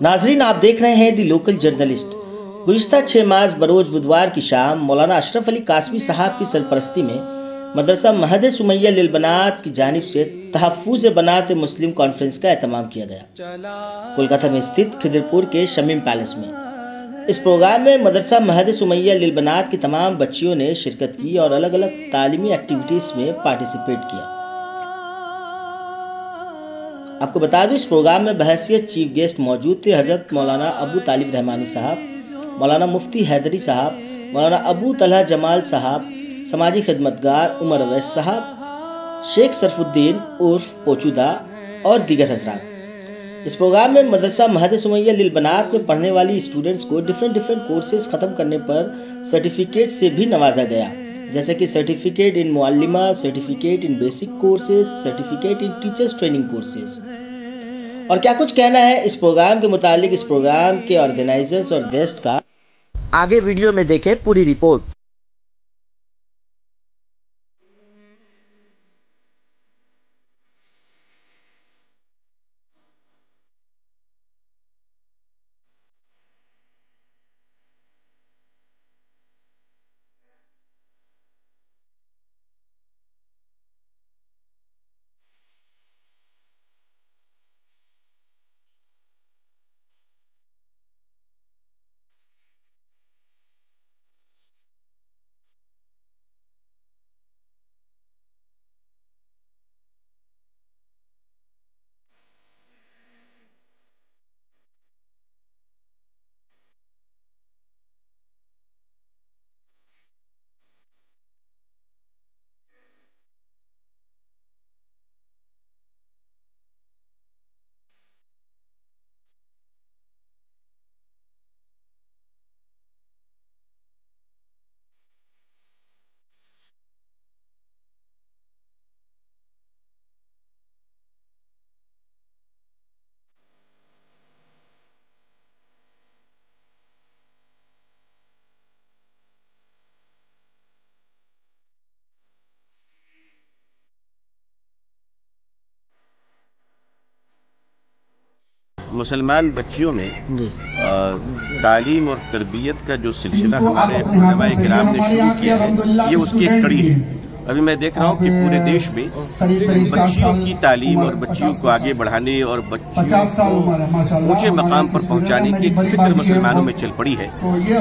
नाजरीन, आप देख रहे हैं दी लोकल जर्नलिस्ट। गुज़िश्ता 6 मार्च बरोज बुधवार की शाम मौलाना अशरफ अली कासमी साहब की सरपरस्ती में मदरसा महद सुमैया लिल बनात की जानिब से तहफ़्फ़ुज़ बनात मुस्लिम कॉन्फ्रेंस का एहतमाम किया गया कोलकाता में स्थित खिदरपुर के शमीम पैलेस में। इस प्रोग्राम में मदरसा महद सुमैया लिल बनात की तमाम बच्चियों ने शिरकत की और अलग अलग तालीमी एक्टिविटीज़ में पार्टिसिपेट किया। आपको बता दूं, इस प्रोग्राम में बहैसियत चीफ गेस्ट मौजूद थे हज़रत मौलाना अबू तालिब रहमानी साहब, मौलाना मुफ्ती हैदरी साहब, मौलाना अबू तलहा जमाल साहब, समाजी खिदमतगार उमर अवैस साहब, शेख सरफुद्दीन उर्फ पोचूदा और दीगर हजरात। इस प्रोग्राम में मदरसा महद सुमैया लिल बनात में पढ़ने वाली स्टूडेंट्स को डिफरेंट कोर्सेज ख़त्म करने पर सर्टिफिकेट से भी नवाजा गया, जैसे कि सर्टिफिकेट इन मुअल्लिमा, certificate in basic courses, certificate in teachers training courses. और क्या कुछ कहना है इस प्रोग्राम के मुतालिक इस प्रोग्राम के ऑर्गेनाइजर्स और गेस्ट का, आगे वीडियो में देखें पूरी रिपोर्ट। मुसलमान बच्चियों में तालीम और तरबियत का जो सिलसिला हमारे उलमाए किराम ने शुरू किया है, ये उसकी एक कड़ी है। अभी मैं देख रहा हूँ कि पूरे देश में बच्चियों की तालीम और बच्चियों को आगे बढ़ाने और बच्चियों को ऊंचे मकाम पर पहुंचाने की एक फिक्र मुसलमानों में चल पड़ी है।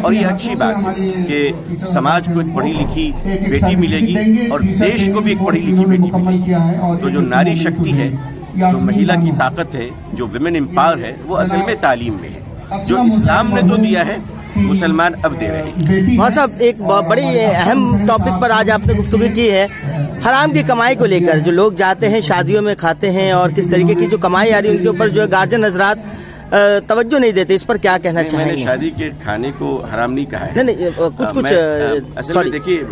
और ये अच्छी बात है कि समाज को एक पढ़ी लिखी बेटी मिलेगी और देश को भी एक पढ़ी लिखी बेटी मिलेगी। तो जो नारी शक्ति है, जो महिला की ताकत है, जो विमेन एम्पावर है, वो असल में तालीम में है। जो इस्लाम ने तो दिया है, मुसलमान अब दे रहे हैं। वहाँ साहब, एक बड़ी अहम टॉपिक पर आज आपने गुफ्तगू की है, हराम की कमाई को लेकर। जो लोग जाते हैं शादियों में खाते हैं और किस तरीके की जो कमाई आ रही है उनके ऊपर जो है गार्जियन हजरात तवज्जो नहीं देते, इस पर क्या कहना चाहेंगे? मैंने शादी के खाने को हराम नहीं कहा है। नहीं, कुछ असल में देखिए,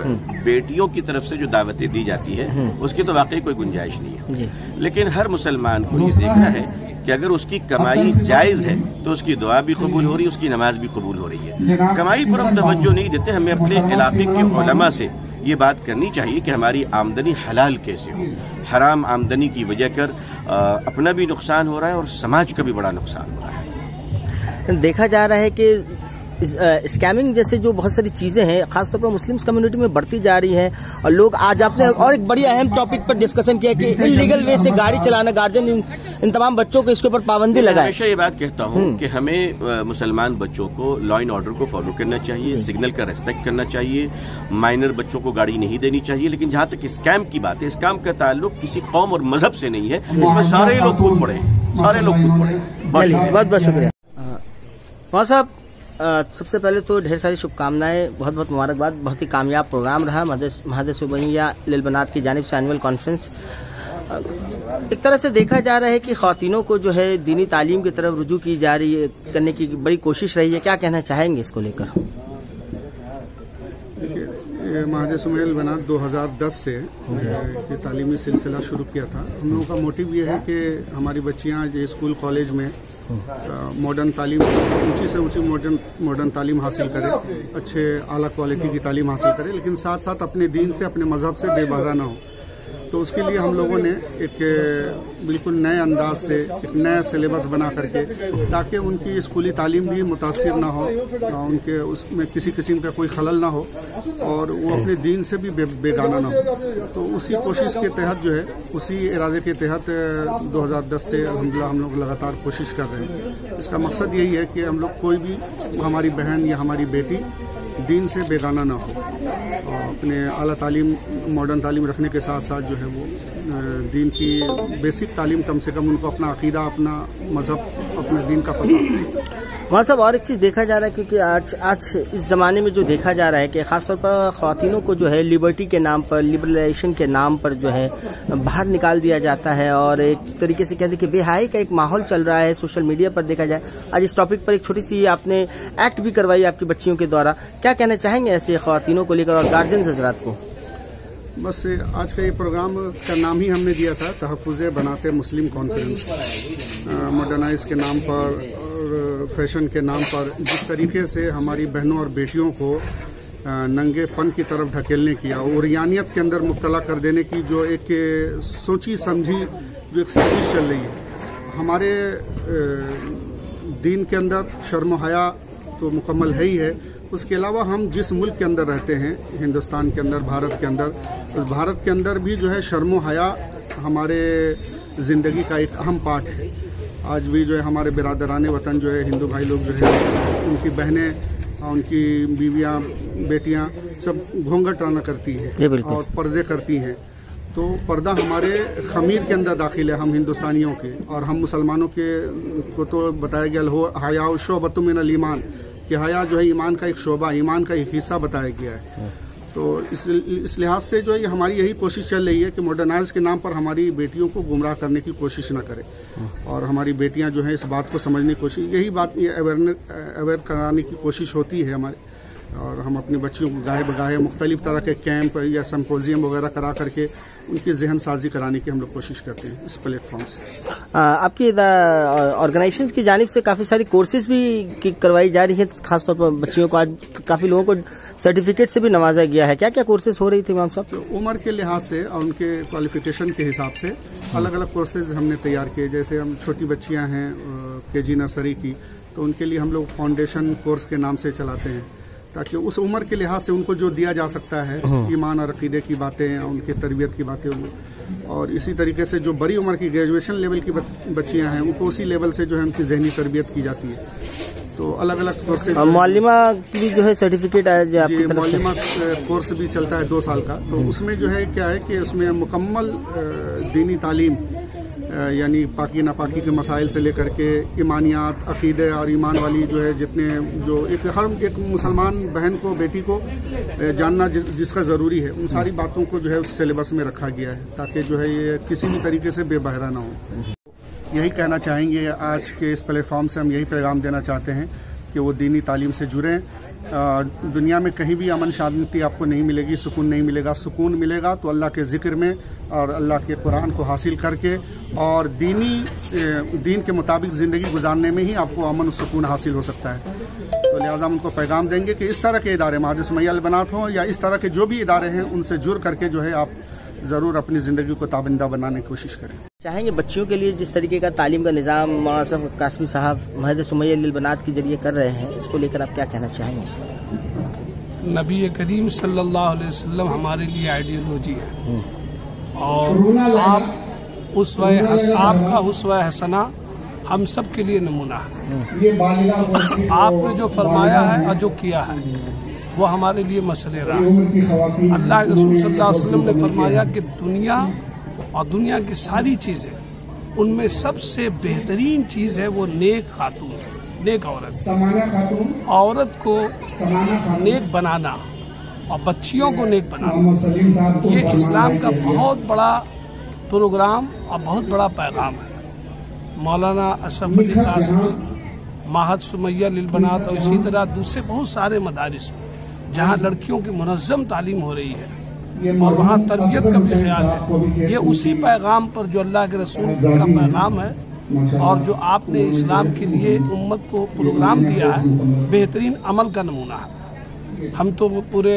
बेटियों की तरफ से जो दावतें दी जाती है उसकी तो वाकई कोई गुंजाइश नहीं है। लेकिन हर मुसलमान को ये देखना है कि अगर उसकी कमाई जायज़ है तो उसकी दुआ भी कबूल हो रही है, उसकी नमाज भी कबूल हो रही है। कमाई पर हम तवज्जो नहीं देते। हमें अपने इलाके के उलमा से ये बात करनी चाहिए कि हमारी आमदनी हलाल कैसे हो। हराम आमदनी की वजह कर अपना भी नुकसान हो रहा है और समाज का भी बड़ा नुकसान हो रहा है। देखा जा रहा है कि स्कैमिंग जैसे जो बहुत सारी चीज़ें हैं खासतौर पर मुस्लिम कम्युनिटी में बढ़ती जा रही हैं। और लोग आज आपने और एक बड़ी अहम टॉपिक पर डिस्कशन किया कि इलीगल वे से गाड़ी चलाना, गार्जियन इन तमाम बच्चों को इसके ऊपर पाबंदी लगाए। हमेशा ये बात कहता हूँ कि हमें मुसलमान बच्चों को लॉ एंड ऑर्डर को फॉलो करना चाहिए, सिग्नल का रेस्पेक्ट करना चाहिए, माइनर बच्चों को गाड़ी नहीं देनी चाहिए। लेकिन जहाँ तक स्कैम की बात है, स्कैम का ताल्लुक किसी कौम और मजहब से नहीं है। इसमें सारे लोग कूद पड़े, सारे लोग कूद पड़े। बहुत बहुत शुक्रिया। वहाँ साहब, सबसे पहले तो ढेर सारी शुभकामनाएं, बहुत बहुत मुबारकबाद। बहुत ही कामयाब प्रोग्राम रहा महद सुमैया लिल बनात की जानिब से एनुअल कॉन्फ्रेंस। एक तरह से देखा जा रहा है कि ख़वातीनों को जो है दीनी तालीम की तरफ रुजू की जा रही है, करने की बड़ी कोशिश रही है। क्या कहना चाहेंगे इसको लेकर? देखिए, महद सुमैया लिल बनात 2010 से ये तालीमी सिलसिला शुरू किया था। हम लोगों का मोटिव ये है कि हमारी बच्चियाँ जो स्कूल कॉलेज में मॉडर्न तालीम, ऊंची से ऊंची मॉडर्न तालीम हासिल करें, अच्छे आला क्वालिटी की तालीम हासिल करें, लेकिन साथ साथ अपने दीन से, अपने मज़हब से बेबहरा ना हो। तो उसके लिए हम लोगों ने एक बिल्कुल नए अंदाज से एक नया सिलेबस बना करके, ताकि उनकी स्कूली तालीम भी मुतासिर ना हो, उनके उसमें किसी किस्म का कोई खलल ना हो और वो अपने दीन से भी बेगाना ना हो। तो उसी कोशिश के तहत जो है, उसी इरादे के तहत 2010 से अल्हम्दुलिल्लाह हम लोग लगातार कोशिश कर रहे हैं। इसका मकसद यही है कि हम लोग कोई भी हमारी बहन या हमारी बेटी दीन से बेगाना ना हो और अपने आला तालीम मॉडर्न तालीम रखने के साथ साथ जो है वो दीन की बेसिक तालीम, कम से कम उनको अपना अकीदा, अपना मज़हब, अपने दीन का पता। वहाँ साहब और एक चीज़ देखा जा रहा है, क्योंकि आज इस ज़माने में जो देखा जा रहा है कि ख़ासतौर पर ख़वातीनों को जो है लिबर्टी के नाम पर, लिबरलाइजेशन के नाम पर जो है बाहर निकाल दिया जाता है और एक तरीके से कहते हैं कि बेहाई का एक माहौल चल रहा है सोशल मीडिया पर देखा जाए। आज इस टॉपिक पर एक छोटी सी आपने एक्ट भी करवाई आपकी बच्चियों के द्वारा, क्या कहना चाहेंगे ऐसे ख़वातीनों को लेकर और गार्जियन हज़रात को? बस आज का ये प्रोग्राम का नाम ही हमने दिया था तहफ़्फ़ुज़े बनाते मुस्लिम कॉन्फ्रेंस। मॉडर्नाइज के नाम पर और फैशन के नाम पर जिस तरीके से हमारी बहनों और बेटियों को नंगेपन की तरफ ढकेलने की और उरियानियत के अंदर मुब्तला कर देने की जो एक सोची समझी जो एक साजिश चल रही है, हमारे दीन के अंदर शर्म हया तो मुकम्मल है ही है। उसके अलावा हम जिस मुल्क के अंदर रहते हैं, हिंदुस्तान के अंदर, भारत के अंदर, उस भारत के अंदर भी जो है शर्म हया हमारे ज़िंदगी का एक अहम पार्ट है। आज भी जो है हमारे बिरादरान वतन जो है हिंदू भाई लोग जो है, उनकी बहनें, उनकी बीवियां, बेटियां सब घूंघट राना करती हैं और पर्दे करती हैं। तो पर्दा हमारे खमीर के अंदर दाखिल है, हम हिंदुस्तानियों के, और हम मुसलमानों के को तो बताया गया हो हया शोबतुम मिनल ईमान, कि हया जो है ईमान का एक शोबा, ईमान का एक हिस्सा बताया गया है। तो इस लिहाज से जो है हमारी यही कोशिश चल रही है कि मॉडर्नाइज के नाम पर हमारी बेटियों को गुमराह करने की कोशिश ना करें और हमारी बेटियां जो है इस बात को समझने की कोशिश, यही बात अवेयर कराने की कोशिश होती है हमारे। और हम अपनी बच्चियों को गाहे बगाहे मुख्तलिफ तरह के कैंप या सिम्पोजियम वगैरह करा करके उनकी जहन साजी कराने की हम लोग कोशिश करते हैं इस प्लेटफॉर्म से। आपकी ऑर्गेनाइजेशन की जानिब से काफ़ी सारी कोर्सेज भी करवाई जा रही है, खासतौर पर बच्चियों को आज काफ़ी लोगों को सर्टिफिकेट से भी नवाजा गया है, क्या क्या कोर्सेज हो रही थी इमाम साहब? तो उम्र के लिहाज से और उनके क्वालिफिकेशन के हिसाब से अलग अलग कोर्सेज हमने तैयार किए। जैसे हम छोटी बच्चियाँ हैं KG नर्सरी की, तो उनके लिए हम लोग फाउंडेशन कोर्स के नाम से चलाते हैं, ताकि उस उम्र के लिहाज से उनको जो दिया जा सकता है, ईमान और अकीदे की बातें, उनके तरबियत की बातें, और इसी तरीके से जो बड़ी उम्र की ग्रेजुएशन लेवल की बच्चियां हैं उनको उसी लेवल से जो है उनकी जहनी तरबियत की जाती है। तो अलग अलग कोर्सेज, मौलिमा की जो है सर्टिफिकेट आपकी तरफ से? मौलिमा कोर्स भी चलता है 2 साल का। तो उसमें जो है क्या है कि उसमें मुकम्मल दीनी तालीम, यानी पाकी नापाकी के मसाइल से लेकर के ईमानियात, अकीदे और ईमान वाली जो है जितने जो हर एक मुसलमान बहन को, बेटी को जानना जिसका ज़रूरी है, उन सारी बातों को जो है उस सिलेबस में रखा गया है, ताकि जो है ये किसी भी तरीके से बेबहरा ना हो। यही कहना चाहेंगे आज के इस प्लेटफॉर्म से, हम यही पैगाम देना चाहते हैं कि वो दीनी तालीम से जुड़ें। दुनिया में कहीं भी अमन शांति आपको नहीं मिलेगी, सुकून नहीं मिलेगा। सुकून मिलेगा तो अल्लाह के ज़िक्र में और अल्लाह के कुरान को हासिल करके और दीन के मुताबिक ज़िंदगी गुजारने में ही आपको अमन और सुकून हासिल हो सकता है। तो लिहाजा हम उनको पैगाम देंगे कि इस तरह के इदारे, महाद सुमैया अल बनात हों या इस तरह के जो भी इदारे हैं, उनसे जुड़ करके जो है आप ज़रूर अपनी ज़िंदगी को ताबिंदा बनाने की कोशिश करें। चाहेंगे बच्चियों के लिए जिस तरीके का तालीम का निज़ाम मौलाना कासमी साहब महाद सुमैया अल बनात के जरिए कर रहे हैं, इसको लेकर आप क्या कहना चाहेंगे? नबी करीम सल्लल्लाहु अलैहि वसल्लम हमारे लिए आइडियोलॉजी है और आपका उस्वा हसना हम सब के लिए नमूना है। आपने जो फरमाया है और जो किया है वो हमारे लिए मसले रहा। अल्लाह के रसूल सल्लल्लाहु अलैहि वसल्लम ने फरमाया कि दुनिया और दुनिया की सारी चीज़ें, उनमें सबसे बेहतरीन चीज़ है वो नेक खातून, नेक औरत को नेक बनाना और बच्चियों को नेक बनाना। ये इस्लाम का बहुत बड़ा प्रोग्राम और बहुत बड़ा पैगाम है। मौलाना अशरफ अली कासमी, महाद सुमैया अल बनात और इसी तरह दूसरे बहुत सारे मदारिस जहाँ लड़कियों की मुनज़्ज़म तालीम हो रही है और वहाँ तरबियत का भी ख्याल है। ये उसी पैगाम पर जो अल्लाह के रसूल का पैगाम है और जो आपने इस्लाम के लिए उम्मत को प्रोग्राम दिया है, बेहतरीन अमल का नमूना है। हम तो पूरे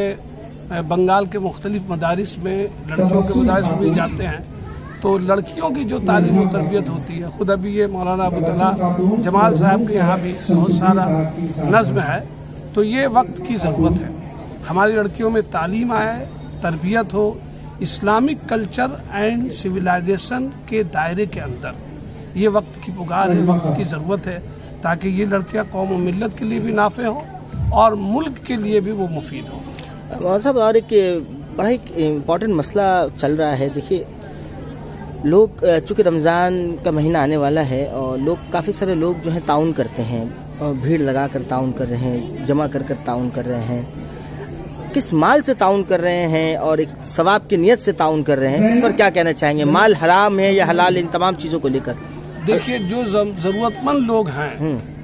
बंगाल के मुख्तलिफ मदारिस में, लड़कियों के मदारिस में भी जाते हैं, तो लड़कियों की जो तालीम और तरबियत होती है, खुद अभी ये मौलाना अबू तलहा जमाल साहब के यहाँ भी बहुत सारा नज़्म है, तो ये वक्त की ज़रूरत है। हमारी लड़कियों में तालीम आए, तरबियत हो, इस्लामिक कल्चर एंड सिविलाइजेशन के दायरे के अंदर, ये वक्त की पुकार है, वक्त की ज़रूरत है, ताकि ये लड़कियाँ कौम और मिल्लत के लिए भी नाफ़े हों और मुल्क के लिए भी वो मुफीद हों। मौलाना साहब, और एक बड़ा ही इम्पॉर्टेंट मसला चल रहा है। देखिए, लोग, चूँकि रमज़ान का महीना आने वाला है और लोग, काफ़ी सारे लोग जो हैं ताउन करते हैं और भीड़ लगा कर ताउन कर रहे हैं, जमा कर ताउन कर रहे हैं। किस माल से ताउन कर रहे हैं और एक सवाब की नीयत से ताउन कर रहे हैं, इस पर क्या कहना चाहेंगे? माल हराम है या हलाल, इन तमाम चीज़ों को लेकर? देखिए, जो ज़रूरतमंद लोग हैं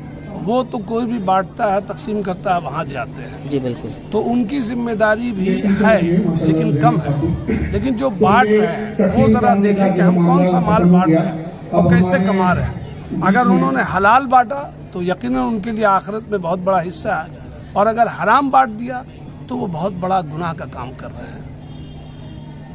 वो तो कोई भी बांटता है, तकसीम करता है, वहाँ जाते हैं। जी बिल्कुल। तो उनकी जिम्मेदारी भी है, लेकिन कम है। लेकिन जो बांट रहे हैं वो ज़रा देखें कि हम कौन सा माल बांट रहे हैं और कैसे कमा रहे हैं। अगर उन्होंने हलाल बांटा तो यकीनन उनके लिए आखिरत में बहुत बड़ा हिस्सा है, और अगर हराम बांट दिया तो वो बहुत बड़ा गुनाह का काम कर रहे हैं।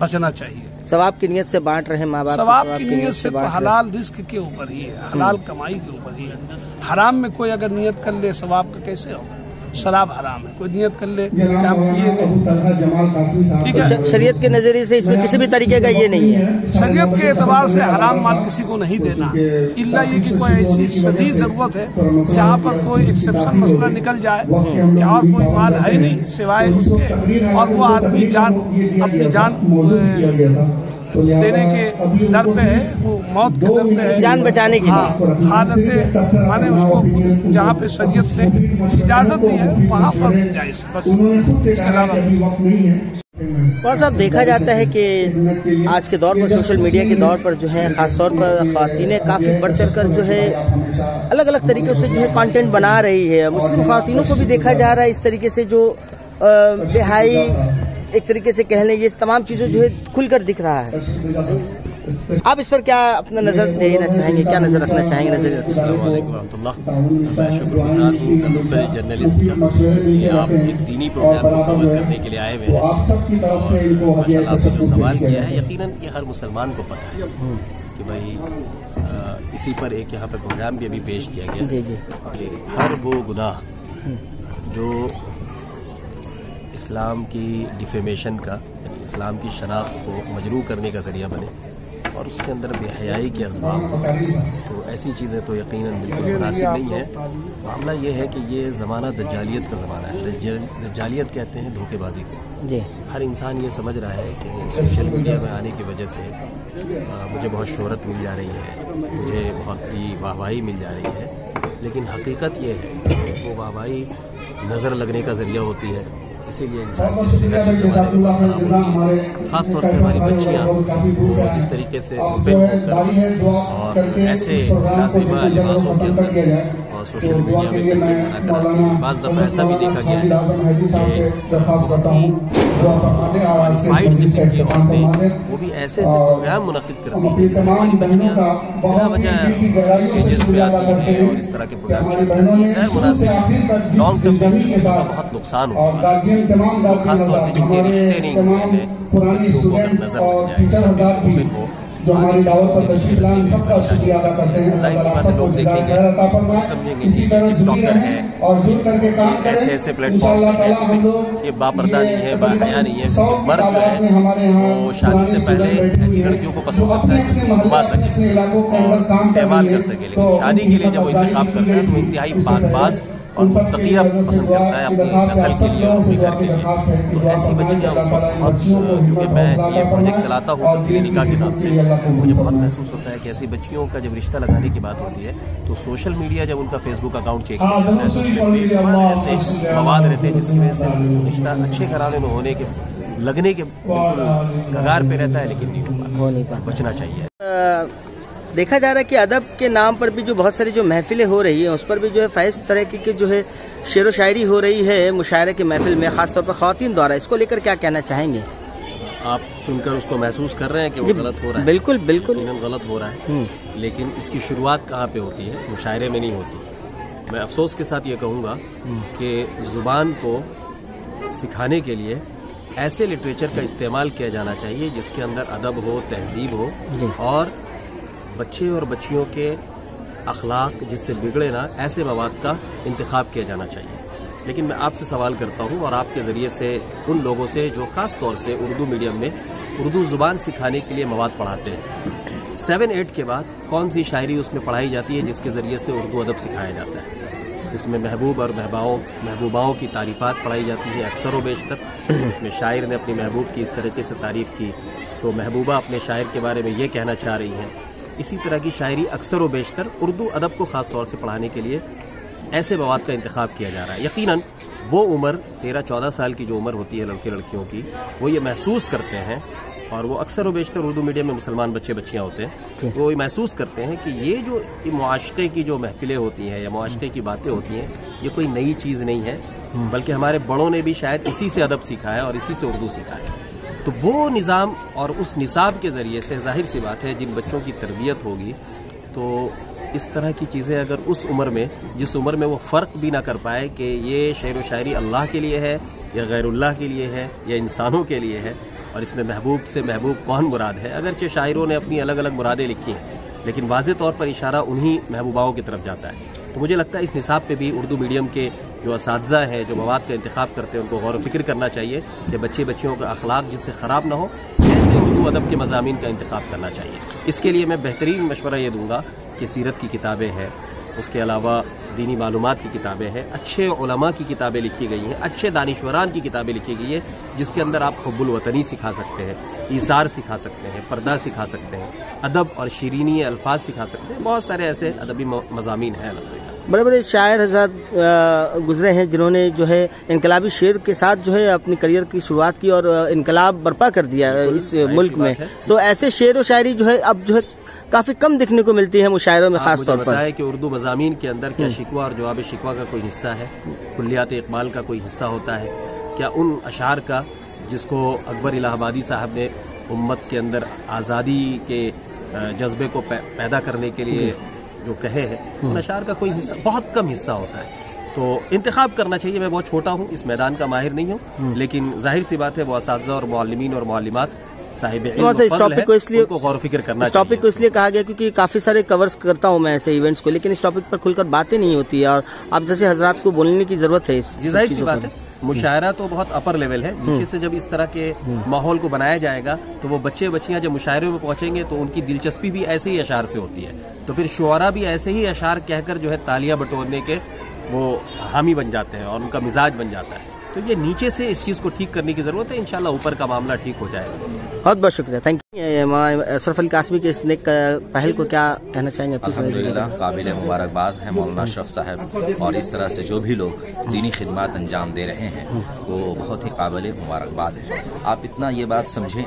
बचना चाहिए। सवाब की नीयत से बांट रहे हैं माँ बाप, सवाब की नीयत से तो हलाल रिस्क के ऊपर ही है, हलाल कमाई के ऊपर ही है। हराम में कोई अगर नियत कर ले, सवाब का कैसे होगा? शराब हराम है, कोई नियत कर ले कि हम ये नहीं, ठीक है। शरीयत के नजरिए से इसमें किसी भी तरीके का ये नहीं है। शरीयत के एतबार से हराम माल किसी को नहीं देना, इल्ला ये कि कोई ऐसी शदीद जरूरत है जहाँ पर कोई एक्सेप्शन मसला निकल जाए कि और कोई माल है नहीं सिवाय उसके, और वो आदमी अपनी जान देने के दर पे है, वो मौत के दर पे है, जान बचाने के लिए। हालत माने उसको जहाँ पे शरीयत ने इजाज़त दी है वहाँ पर जायज़, बस इसके अलावा। और साहब, देखा जाता है कि आज के दौर पर, सोशल मीडिया के दौर पर जो है, ख़ास तौर पर ख़वातीनें काफ़ी बढ़ चढ़ कर जो है अलग अलग तरीक़ों से जो है कंटेंट बना रही है। मुस्लिम ख़वातीनों को भी देखा जा रहा है इस तरीके से, जो बेहाई, एक तरीके से कह लें, ये तमाम चीज़ें जो है खुलकर दिख रहा है। आप इस पर क्या अपना नज़र देना चाहेंगे, क्या नज़र रखना चाहेंगे? अस्सलाम वालेकुम रहमतुल्लाह। मैं शुक्रगुज़ार हूँ कंदुकरी जर्नलिस्ट का कि आप एक दीनी प्रोग्राम को कवर करने के लिए आए हुए हैं। माशाल्लाह, आपने जो सवाल किया है, यकीनन ये हर मुसलमान को पता है कि भाई इसी पर एक यहाँ पर प्रोग्राम भी अभी पेश किया गया कि हर वो गुनाह जो इस्लाम की डिफेमेशन का, यानी इस्लाम की शनाख्त को मजरूह करने का ज़रिया बने और उसके अंदर बेहयाई के असबाब, तो ऐसी चीज़ें तो यकीनन बिल्कुल मुनासिब नहीं है। मामला ये है कि ये ज़माना दज्जालियत का ज़माना है। दज्जालियत कहते हैं धोखेबाजी को। जी। हर इंसान ये समझ रहा है कि सोशल मीडिया में आने की वजह से मुझे बहुत शोहरत मिल जा रही है, मुझे बहुत ही वाहवाही मिल जा रही है, लेकिन हकीकत ये है कि वो वाहवाही नज़र लगने का ज़रिया होती है। इसीलिए इंसान की सेहत खराब होती है। ख़ास तौर से हमारी बच्चियाँ जिस तरीके से ओपन होकर और ऐसे लाज़िमा लिबासों के अंदर और सोशल मीडिया में कंटेंट बना कर, बाज़ दफ़ा ऐसा भी देखा गया है कि फाइट किस्म की औरतें वो भी ऐसे प्रोग्राम मुनक़िद करती हैं जिसमें हमारी बच्चियाँ बिना वजह स्टेजेस पे आती हैं और इस तरह के प्रोग्राम शुरू करती हैं। गैर मुनासिब लॉन्ग टर्म बेनिफिट का बहुत नुकसान होता है। तो खासतौर से जिनके रिश्ते नहीं हुए हैं बच्चों को अगर नजर लग जाए तो जो हमारी दावत पर तशरीफ लाए, सबका शुक्रिया अदा करते हैं। लोग देखेंगे, समझेंगे टिकटॉकर है और जुड़ करके काम करें। ऐसे प्लेटफॉर्म पे ये बापर्दा नहीं है, बाहया नहीं है। मर्द जो है वो शादी से पहले ऐसी लड़कियों को पसंद करता है जिसको घुमा सके और इस्तेमाल कर सके, लेकिन शादी के लिए जब वो इंतखाब करता है तो इंतहाई पाकबाज और मुस्तकिया पसंद करता है अपनी नस्ल के लिए और अपने घर के लिए। तो ऐसी बच्चियाँ उस वक्त बहुत, चूँकि मैं ये प्रोजेक्ट चलाता हूँ तस्वीर निकाह के नाम से, मुझे बहुत महसूस होता है कि ऐसी बच्चियों का जब रिश्ता लगाने की बात होती है तो सोशल मीडिया जब उनका फेसबुक अकाउंट चेक किया जाता है तो उसमें बेशुमार ऐसे मवाद रहते हैं जिसकी वजह से रिश्ता अच्छे घराने में होने के लगने के बिल्कुल कगार पे रहता है, लेकिन नहीं हो पाता। बचना चाहिए। देखा जा रहा है कि अदब के नाम पर भी जो बहुत सारी जो महफिलें हो रही हैं उस पर भी जो है फैज़ तरह की जो है शेर व शायरी हो रही है मुशायरे की महफिल में, ख़ासतौर पर ख़वातीन द्वारा। इसको लेकर क्या कहना चाहेंगे? आप सुनकर उसको महसूस कर रहे हैं कि वो गलत हो रहा है? बिल्कुल बिल्कुल गलत हो रहा है, लेकिन इसकी शुरुआत कहाँ पे होती है? मुशायरे में नहीं होती। मैं अफसोस के साथ ये कहूँगा कि ज़ुबान को सिखाने के लिए ایسے لٹریچر کا استعمال کیا جانا چاہیے جس کے اندر ادب ہو، تہذیب ہو، اور بچے اور بچیوں کے اخلاق جس سے بگڑے نہ، ایسے مواد کا انتخاب کیا جانا چاہیے۔ لیکن میں آپ سے سوال کرتا ہوں اور آپ کے ذریعے سے ان لوگوں سے جو خاص طور سے اردو میڈیم میں اردو زبان سکھانے کے لیے مواد پڑھاتے ہیں، 7-8 کے بعد کون سی شاعری اس میں پڑھائی جاتی ہے جس کے ذریعے سے اردو ادب سکھایا جاتا ہے؟ اس میں محبوب اور محبوباؤں کی تعریفات پڑھائی جاتی ہیں اکثر و بیشتر۔ اس میں شاعر نے اپنی محبوب کی اس طریقے سے تعریف کی تو محبوبہ اپنے شاعر کے بارے میں یہ کہنا چاہ رہی ہیں۔ اسی طرح کی شاعری اکثر و بیشتر اردو ادب کو خاص طور سے پڑھانے کے لیے ایسے مواد کا انتخاب کیا جا رہا ہے۔ یقیناً وہ عمر 13-14 سال کی جو عمر ہوتی ہے لڑکے لڑکیوں کی، وہ یہ محسوس کرتے ہیں، اور وہ اکثر و بیشتر اردو میڈیم میں مسلمان بچے بچیاں ہوتے ہیں، وہ یہ محسوس کرتے ہیں کہ یہ جو معاشقے کی جو محفلیں ہوتی ہیں یا معاشقے کی باتیں ہوتی ہیں، یہ کوئی نئی چیز نہیں ہے، بلکہ ہمارے بڑوں نے بھی شاید اسی سے ادب سیکھا ہے اور اسی سے اردو سیکھا ہے۔ تو وہ نظام اور اس نصاب کے ذریعے سے ظاہر سی بات ہے جن بچوں کی تربیت ہوگی تو اس طرح کی چیزیں اگر اس عمر میں، جس عمر میں وہ فرق بھی نہ کر پائے کہ یہ شعر و شاعری اللہ کے لیے ہے یا غیر اللہ کے لیے ہے یا انسانوں کے لیے ہے، اور اس میں محبوب سے محبوب کون مراد ہے، اگرچہ شاعروں نے اپنی الگ الگ مرادیں لکھی ہیں لیکن واضح طور پر اشارہ انہی محبوباؤں کی طرف جاتا ہے۔ تو مجھے لگتا ہے اس نصاب پہ بھی اردو میڈیم کے جو اساتذہ ہیں جو مواد کا انتخاب کرتے ہیں ان کو غور و فکر کرنا چاہیے کہ بچے بچیوں کا اخلاق جس سے خراب نہ ہو، ایسے اردو ادب کے مضامین کا انتخاب کرنا چاہیے۔ اس کے لیے میں بہترین مشورہ یہ دوں گا کہ سیرت کی کتابیں ہیں، اس کے علاوہ دینی معلومات کی کتابیں ہیں، اچھے علماء کی کتابیں لکھی گئی ہیں، اچھے دانشوران کی کتابیں لکھی گئی ہیں جس کے اندر آپ حب الوطنی سکھا سکتے ہیں، ایثار سکھا سکتے ہیں، پردہ سکھا سکتے ہیں، ادب اور شیرینی الفاظ سکھا سکتے ہیں۔ بہت سارے ایسے ادبی مضامین ہیں الحمدللہ۔ بڑے بڑے شاعر حضرات گزرے ہیں جنہوں نے جو ہے انقلابی شعر کے ساتھ جو ہے اپنی کریئر کی شروعات کی اور انقلاب برپا کر دیا اس ملک میں، تو ایسے شعر و شاعری جو ہے اب جو ہے کافی کم دیکھنے کو ملتی ہے مشاعروں میں، خاص طور پر بتائیں کہ اردو مضامین کے اندر کیا شکوہ اور جواب شکوہ کا کوئی حصہ ہے، کلیات اقبال کا کوئی حصہ ہوتا ہے کیا، ان اشعار کا جس کو اکبر الہ آبادی صاحب نے امت کے اندر آزادی کے جذبے کو پیدا کرنے کے لیے جو کہے ہیں، ان اشعار کا کوئی حصہ، بہت کم حصہ ہوتا ہے۔ تو انتخاب کرنا چاہیے۔ میں بہت چھوٹا ہوں، اس میدان کا ماہر نہیں ہوں، لیکن ظاہر سی بات ہے وہ اساتذہ اور معلمین اور معلمات صاحب علم اس ٹاپک کو اس لیے غور و فکر کرنا اس ٹاپک کو اس لیے کہا گیا کیونکہ کافی سارے کورز کرتا ہوں میں ایسے ایونٹس کو، لیکن اس ٹاپک پر کھل کر باتیں نہیں ہوتی ہے اور آپ جیسے حضرات کو بولنے کی ضرورت ہے۔ ظاہر سی بات ہے مشاعرہ تو بہت اپر لیول ہے، نیچے سے جب اس طرح کے ماحول کو بنایا جائے گا تو وہ بچے بچیاں جب مشاعرے میں پہنچیں گے تو ان کی دلچسپی بھی ایسے ہی اشعار سے ہوتی ہے، تو پھر شعراء بھی ایسے ہی اشعار کہہ کر جو ہے تالیاں بٹورنے کے وہ حامی بن جاتے ہیں اور ان کا مزاج بن جاتا ہے۔ تو یہ نیچے سے اس چیز کو ٹھیک کرنے کی ضرورت ہے، انشاءاللہ اوپر کا معاملہ ٹھیک ہو جائے گا۔ بہت بہت شکریہ، تھینک یو۔ اشرف علی قاسمی کے اس نیک پہل کو کیا کہنا چاہیں گے؟ الحمدللہ قابل مبارکباد ہے مولانا اشرف صاحب، اور اس طرح سے جو بھی لوگ دینی خدمات انجام دے رہے ہیں وہ بہت ہی قابل مبارکباد ہے۔ آپ اتنا یہ بات سمجھیں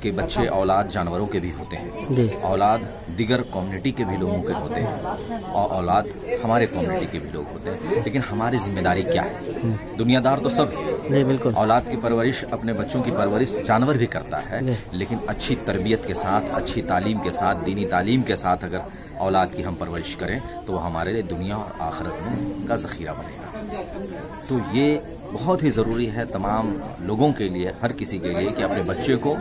کہ بچے اولاد جانوروں کے بھی ہوتے ہیں، اولاد دیگر کمیونٹی کے بھی لوگوں کے ہوتے ہیں، اور اولاد ہمارے کمیونٹی کے بھی لوگ ہوتے ہیں، لیکن ہماری ذمہ داری کیا ہے؟ دنیا دار تو سب ہے، بالکل اولاد کی پرورش، اپنے بچوں کی پرورش جانور بھی کرتا ہے، لیکن اچھی تربیت کے ساتھ، اچھی تعلیم کے ساتھ، دینی تعلیم کے ساتھ اگر اولاد کی ہم پرورش کریں تو وہ ہمارے لیے دنیا اور آخرت میں کا ذخیرہ بنے گا۔ تو یہ بہت ہی ضروری ہے تمام لوگوں کے لیے، ہر کسی کے لیے، کہ اپنے بچے کو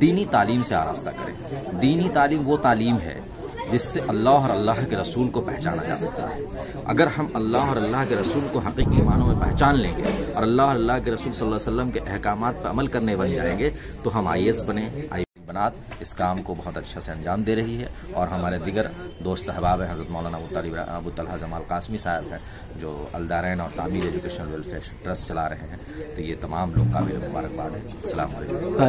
دینی تعلیم سے آراستہ کریں۔ دینی تعلیم وہ تعلیم ہے جس سے اللہ اور اللہ کے رسول کو پہچانا جا سکتا ہے۔ اگر ہم اللہ اور اللہ کے رسول کو حقیقی معنوں میں پہچان لیں گے اور اللہ اور اللہ کے رسول صلی اللہ علیہ وسلم کے احکامات پر عمل کرنے بن جائیں گے تو ہم IAS بنیں۔ بنات اس کام کو بہت اچھا سے انجام دے رہی ہے، اور ہمارے دیگر دوست احباب ہیں، حضرت مولانا ابو طلحہ جمال قاسمی صاحب ہیں جو الدارین اور تعمیر ایجوکیشنل ویلفیئر ٹرسٹ چلا رہے ہیں، تو یہ تمام لوگ قابل مبارکباد ہیں۔ السلام علیکم۔